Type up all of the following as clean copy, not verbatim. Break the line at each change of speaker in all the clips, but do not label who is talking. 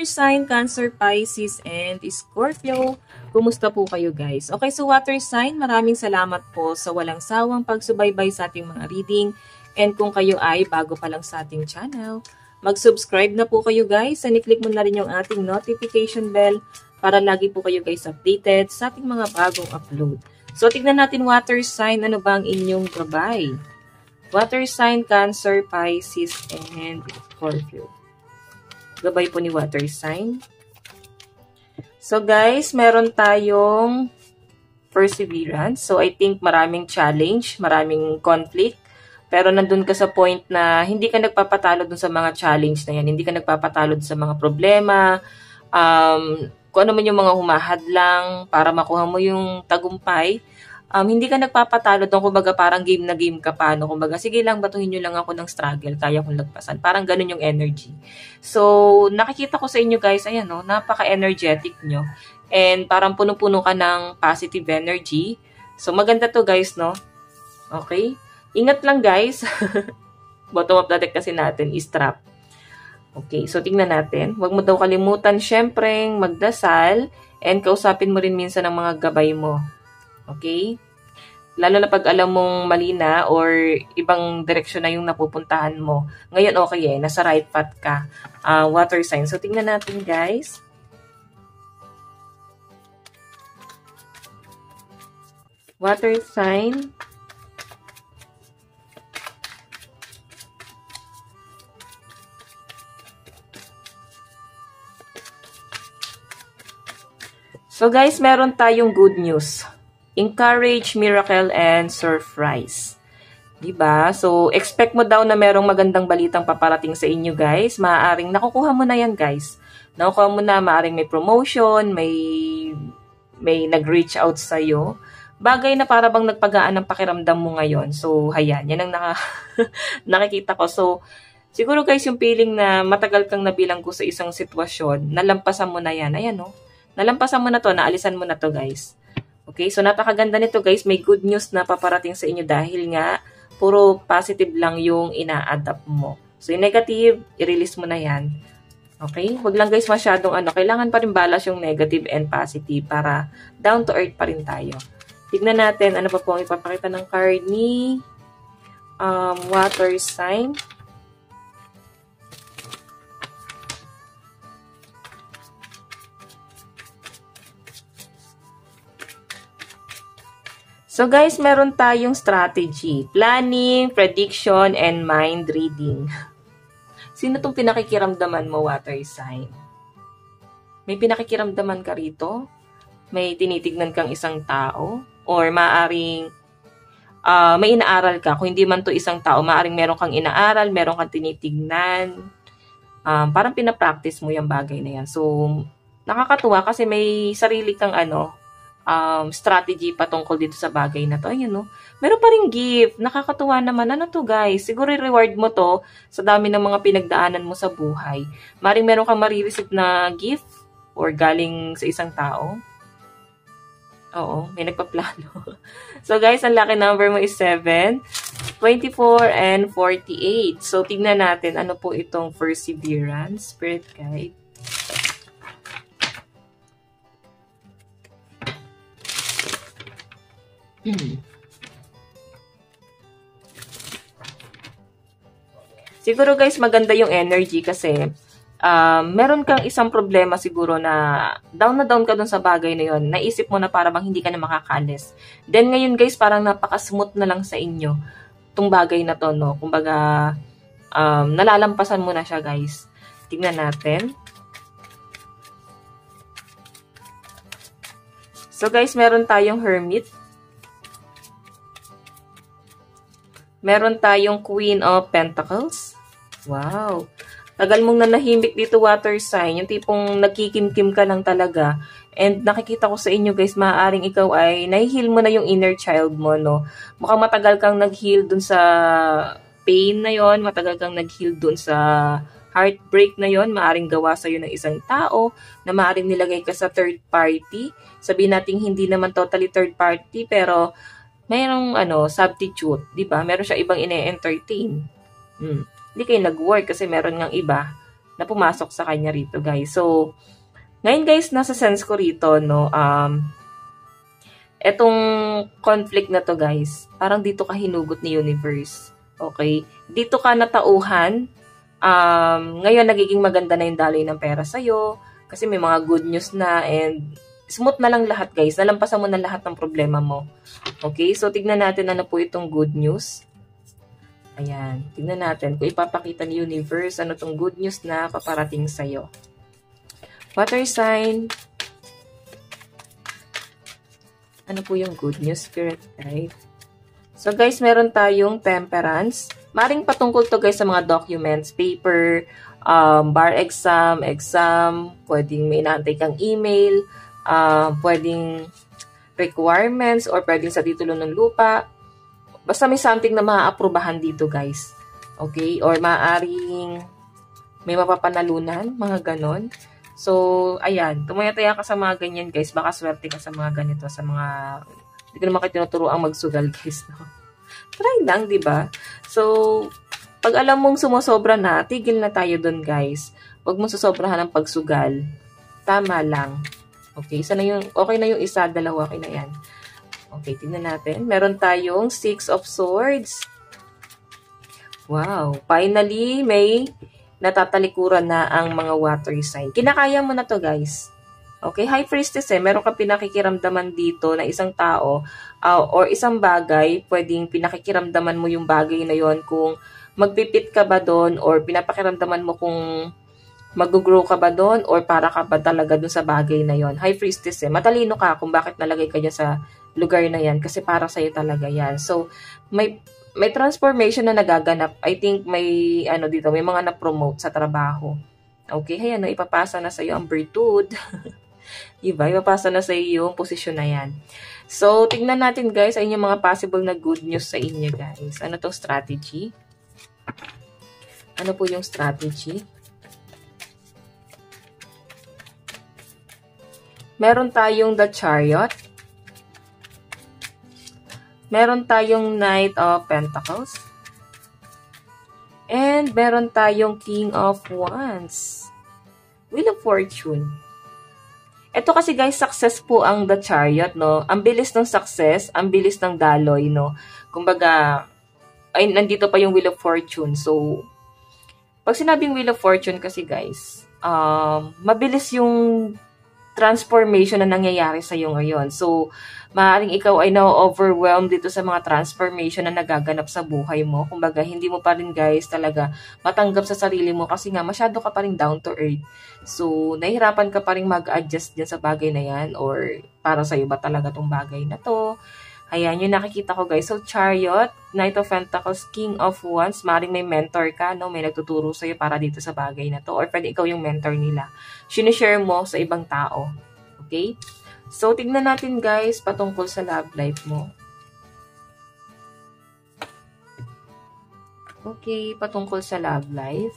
sign, Cancer, Pisces, and Scorpio. Kumusta po kayo guys? Okay, so water sign, maraming salamat po sa walang sawang pagsubaybay sa ating mga reading. And kung kayo ay bago pa lang sa ating channel, mag-subscribe na po kayo guys. And i-click mo na rin yung ating notification bell para lagi po kayo guys updated sa ating mga bagong upload. So tignan natin water sign, ano ba ang inyong gabay? Water sign, Cancer, Pisces, and Scorpio. Gabay po ni water sign. So guys, meron tayong perseverance. So I think maraming challenge, maraming conflict. Pero nandun ka sa point na hindi ka nagpapatalo dun sa mga challenge na yan. Hindi ka nagpapatalo dun sa mga problema. Kung ano man yung mga humahadlang para makuha mo yung tagumpay. Hindi ka nagpapatalo doon, kumbaga parang game na game ka pa, no? Kumbaga, sige lang, batuhin nyo lang ako ng struggle, kaya kong lagpasan. Parang ganun yung energy. So, nakikita ko sa inyo guys, ayan, no? Napaka-energetic nyo. And parang puno-puno ka ng positive energy. So, maganda to guys, no? Okay? Ingat lang guys. Bottom of the deck kasi natin is trap. Okay, so tingnan natin. Huwag mo daw kalimutan, syempre, magdasal. And kausapin mo rin minsan ang mga gabay mo. Okay? Lalo na pag alam mong mali na or ibang direksyon na yung napupuntahan mo. Ngayon, okay eh. Nasa right path ka. Water sign. So, tingnan natin, guys. Water sign. So, guys, meron tayong good news. Encourage, miracle, and surprise. Diba? So, expect mo daw na merong magandang balitang paparating sa inyo, guys. Maaaring nakukuha mo na yan, guys. Nakukuha mo na, maaaring may promotion, may nag-reach out sa'yo. Bagay na para bang nagpagaan ng pakiramdam mo ngayon. So, hayan. Yan ang nakikita ko. So, siguro, guys, yung feeling na matagal kang nabilang ko sa isang sitwasyon, nalampasan mo na yan. Ayan, no? Nalampasan mo na to, naalisan mo na to, guys. Okay, so napakaganda nito guys. May good news na paparating sa inyo dahil nga puro positive lang yung ina-adapt mo. So yung negative, i-release mo na yan. Okay? Huwag lang guys masyadong kailangan pa rin balance yung negative and positive para down to earth pa rin tayo. Tignan natin ano pa po ang ipapakita ng card ni water sign. So guys, meron tayong strategy, planning, prediction, and mind reading. Sino tong pinakikiramdaman mo, water sign? May pinakikiramdaman ka rito? May tinitignan kang isang tao? Or maaring may inaaral ka? Kung hindi man to isang tao, maaring meron kang inaaral, meron kang tinitignan. Parang pinapractice mo yung bagay na yan. So, nakakatuwa kasi may sarili kang strategy patungkol dito sa bagay na to. Ayun, no? Meron pa rin gift. Nakakatuwa naman. Ano to, guys? Siguro reward mo to sa dami ng mga pinagdaanan mo sa buhay. Maring meron kang marireceive na gift or galing sa isang tao. Oo, may nagpaplano. So, guys, ang lucky number mo is 7, 24, and 48. So, tignan natin ano po itong perseverance, spirit guide. Siguro guys, maganda yung energy kasi meron kang isang problema siguro na down ka dun sa bagay na yun. Naisip mo na para bang hindi ka na makakalis. Then ngayon guys, parang napaka-smooth na lang sa inyo tong bagay na to, no? Kumbaga, nalalampasan mo na siya guys. Tingnan natin. So guys, meron tayong Hermit. Meron tayong Queen of Pentacles. Wow. Tagal mong nanahimik dito, water sign. Yung tipong nagkikimkim ka lang talaga. And nakikita ko sa inyo guys, maaaring ikaw ay nahihil mo na yung inner child mo, no? Mukhang matagal kang nag-heal dun sa pain na yon, matagal kang nag-heal dun sa heartbreak na yon, maaaring gawa sa'yo ng isang tao na maaaring nilagay ka sa third party. Sabihin natin hindi naman totally third party, pero mayroong substitute, 'di ba? Meron siya ibang ine-entertain. Hindi kayo nag-work kasi meron ngang iba na pumasok sa kanya rito, guys. So, ngayon guys, nasa sense ko rito, no, etong conflict na to guys, parang dito ka hinugot ni universe. Okay? Dito ka natauhan. Ngayon, nagiging maganda na yung daloy ng pera sa'yo. Kasi may mga good news na and smooth na lang lahat guys. Nalampasan mo na lahat ng problema mo. Okay? So, tignan natin ano po itong good news. Ayan. Tignan natin kung ipapakita ni universe ano itong good news na paparating sa'yo. Water sign. Ano po yung good news, spirit guide? So guys, meron tayong temperance. Maring patungkol to guys sa mga documents, paper, bar exam, pwedeng may inaantay kang email, pwedeng requirements, or pwedeng sa titulo ng lupa. Basta may something na maaaprubahan dito guys. Okay? Or maaaring may mapapanalunan, mga ganon. So, ayan. Tumaya-taya ka sa mga ganyan, guys. Baka swerte ka sa mga ganito, sa mga... Hindi ko naman kayo tinuturoang magsugal, guys. No? Try lang, di ba? So, pag alam mong sumusobra na, tigil na tayo dun, guys. Huwag mong susobrahan ng pagsugal. Tama lang. Okay, okay na yung isa, dalawa, okay na yan. Okay, tingnan natin. Meron tayong 6 of Swords. Wow. Finally, may... natatalikuran na ang mga water sign. Kinakaya mo na to guys. Okay, High Priestess meron ka pinakikiramdaman dito na isang tao or isang bagay, pwedeng pinakikiramdaman mo yung bagay na yon kung magpipit ka ba doon or pinapakiramdaman mo kung mag-grow ka ba doon or para ka ba talaga doon sa bagay na yon. High Priestess matalino ka kung bakit nalagay ka dyan sa lugar na yan kasi para sa'yo talaga yan. So, may transformation na nagaganap. I think may dito, may mga na-promote sa trabaho. Okay, ayan, ipapasa na sa iyo ang virtud. Diba? Ipapasa na sa iyo yung posisyon na yan. So, tingnan natin guys, ay yung mga possible na good news sa inyo guys. Ano tong strategy? Ano po yung strategy? Meron tayong the Chariot. Meron tayong Knight of Pentacles. And meron tayong King of Wands. Wheel of Fortune. Ito kasi guys, success po ang The Chariot, no? Ang bilis ng success, ang bilis ng daloy, no? Kumbaga, ay, nandito pa yung Wheel of Fortune. So, pag sinabing Wheel of Fortune kasi guys, mabilis yung transformation na nangyayari sa iyo ngayon. So, maaaring ikaw ay na-overwhelmed dito sa mga transformation na nagaganap sa buhay mo. Kumbaga, hindi mo pa rin guys talaga matanggap sa sarili mo kasi nga masyado ka pa rin down to earth. So, nahihirapan ka pa rin mag-adjust dyan sa bagay na yan or para sa iyo ba talaga tong bagay na to. Ayan, yung nakikita ko guys. So, Chariot, Knight of Pentacles, King of Wands. Maaaring may mentor ka, no? May nagtuturo sa'yo para dito sa bagay na to. Or pwede ikaw yung mentor nila. Sinishare mo sa ibang tao. Okay? So, tignan natin guys patungkol sa love life mo. Okay, patungkol sa love life.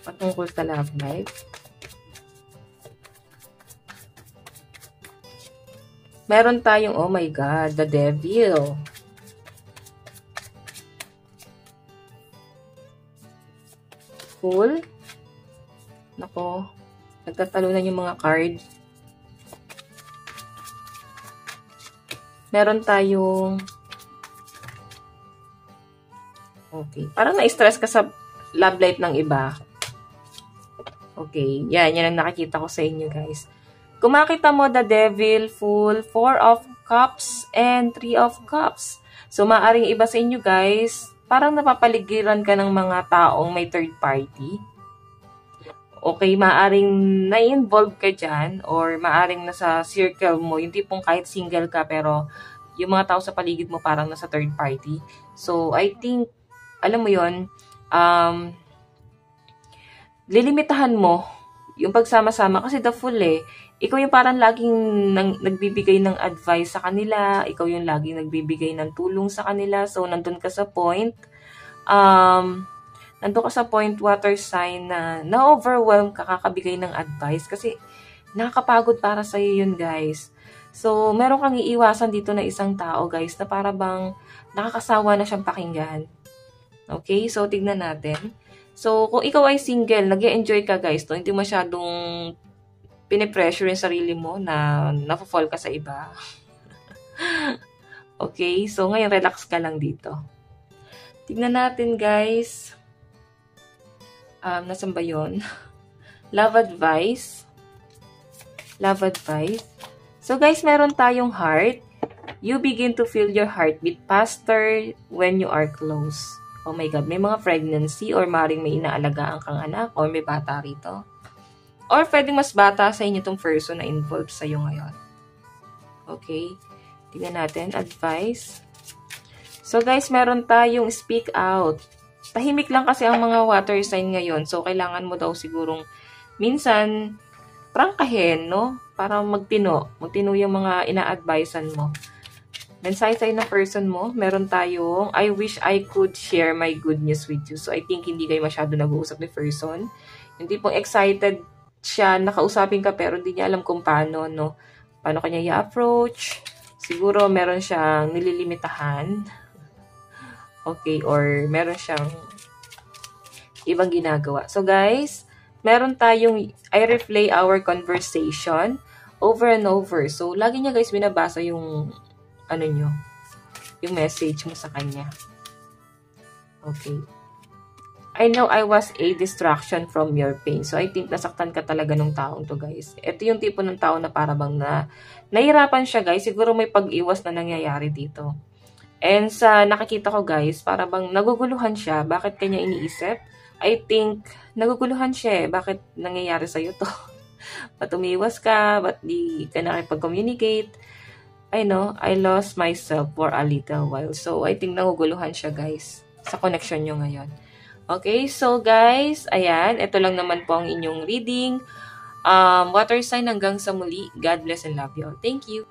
Patungkol sa love life. Meron tayong, oh my God, the Devil. Fool. Nako, nagtatalunan yung mga card. Meron tayong, okay, parang na-stress ka sa love life ng iba. Okay, yan ang nakikita ko sa inyo guys. Kung makita mo the Devil, Fool, 4 of Cups, and 3 of Cups. So, maaring iba sa inyo guys, parang napapaligiran ka ng mga taong may third party. Okay, maaring na-involve ka dyan, or maaring nasa circle mo, yung tipong kahit single ka, pero yung mga tao sa paligid mo parang nasa third party. So, I think, alam mo yun, lilimitahan mo yung pagsama-sama kasi the Fool ikaw yung parang laging nagbibigay ng advice sa kanila, ikaw yung laging nagbibigay ng tulong sa kanila, so nandun ka sa point, water sign na na-overwhelm ka kakabigay ng advice kasi nakakapagod para sa'yo yun, guys. So, meron kang iiwasan dito na isang tao, guys, na para bang nakakasawa na siyang pakinggan. Okay? So, tignan natin. So, kung ikaw ay single, nag-e-enjoy ka, guys, to, hindi masyadong pinipressure yung sarili mo na na-fall ka sa iba. Okay? So, ngayon, relax ka lang dito. Tignan natin, guys. Nasaan ba yun? Love advice. Love advice. So, guys, meron tayong heart. You begin to feel your heartbeat faster when you are close. Oh my God, may mga pregnancy or maring may inaalagaan kang anak or may bata rito. Or pwedeng mas bata sa inyo itong person na involved sa'yo ngayon. Okay? Tingnan natin. Advice. So guys, meron tayong speak out. Tahimik lang kasi ang mga water sign ngayon. So kailangan mo daw sigurong minsan prangkahin, no? Para magtino. Magtino yung mga ina-advisean mo. Then sa side na person mo, meron tayong, I wish I could share my good news with you. So, I think hindi kayo masyado nag-uusap ni person. Yung tipong excited siya, nakausapin ka pero hindi niya alam kung paano, no? Paano kanya i-approach. Siguro meron siyang nililimitahan. Okay, or meron siyang ibang ginagawa. So, guys, meron tayong, I replay our conversation over and over. So, lagi niya, guys, binabasa yung ano nyo, yung message mo sa kanya. Okay. I know I was a distraction from your pain. So, I think nasaktan ka talaga ng taong to, guys. Ito yung tipo ng tao na parabang nahirapan siya, guys. Siguro may pag-iwas na nangyayari dito. And sa nakikita ko, guys, parabang naguguluhan siya. Bakit kanya iniisip? I think, naguguluhan siya eh. Bakit nangyayari sa'yo to? Ba't umiwas ka? Ba't di ka nakipag-communicate? I know, I lost myself for a little while. So, I think naguguluhan siya, guys, sa connection nyo ngayon. Okay, so guys, ayan, ito lang naman po ang inyong reading. Water sign hanggang sa muli. God bless and love you all. Thank you.